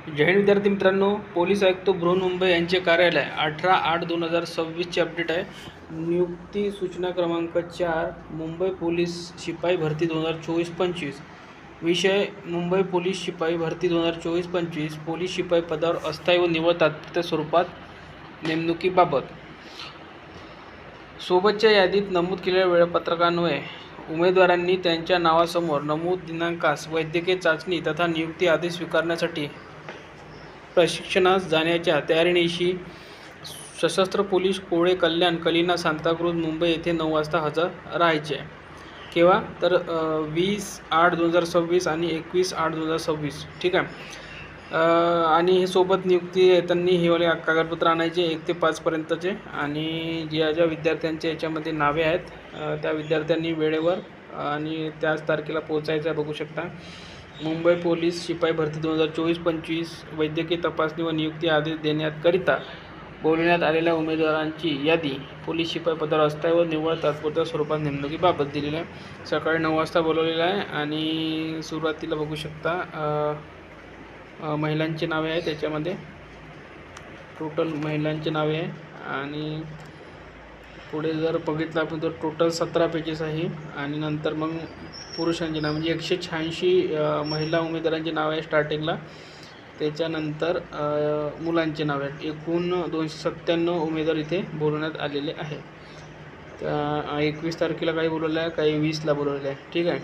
जय हिंद विद्यार्थी मित्रांनो, पोलीस आयुक्त बृहन्मुंबई यांचे कार्यालय 18/8/2026 अपडेट आहे। नियुक्ती सूचना क्रमांक 4 मुंबई पोलीस शिपाई भरती 2024-25। विषय मुंबई पोलीस शिपाई भरती 2024-25 पोलीस शिपाई पदावर अस्थायी व निवड तात्पुरत्या स्वरूपात नेमणुकीबाबत सोबतच्या यादीत नमूद केलेल्या वेळापत्रकान्वये उमेदवारांनी त्यांच्या नावासमोर नमूद दिनांकास वैद्यकीय चाचणी तथा नियुक्ती आदेश स्वीकारण्यासाठी प्रशिक्षणास जाण्याच्या तयारीनिशी सशस्त्र पोलीस कोळे कल्याण कलिना सांताक्रूझ मुंबई येथे 9 वाजता हजर राहायचे आहे। केव्हा तर 20/8/2026 आणि 21/8/2026 ठीक आहे। आणि हे सोबत नियुक्ती येताना हे वाले कागदपत्र आणायचे 1 ते 5 पर्यंतचे। आणि ज्या विद्यार्थ्यांचे याच्यामध्ये नावे आहेत त्या विद्यार्थ्यांनी वेळेवर आणि त्याच तारखेला पोहोचायचं आहे। बघू शकता मुंबई पोलीस शिपाई भरती 2024-25 वैद्यकीय तपासणी व नियुक्ती आदेश देण्याकरिता बोलवण्यात आलेल्या उमेदवारांची यादी पोलीस शिपाई पदावर अस्थायी व निवड तात्पुरत्या स्वरूपात नेमणुकीबाबत दिलेली आहे। सकाळी 9 वाजता बोलवलेलं आहे आणि सुरुवातीला बघू शकता महिलांची नावे आहेत। त्याच्यामध्ये टोटल महिलांची नावे आहे आणि पुढे जर बघितलं आपण तर टोटल 17 पेजेस आहे। आणि नंतर मग पुरुषांची नाव म्हणजे 186 महिला उमेदवारांची नाव आहे स्टार्टिंगला। त्याच्यानंतर मुलांची नाव आहेत। एकूण 297 उमेदवार इथे बोलवण्यात आलेले आहे। 21 तारखेला काही बोलवलं आहे, काही 20ला बोलवलेलं आहे। ठीक आहे।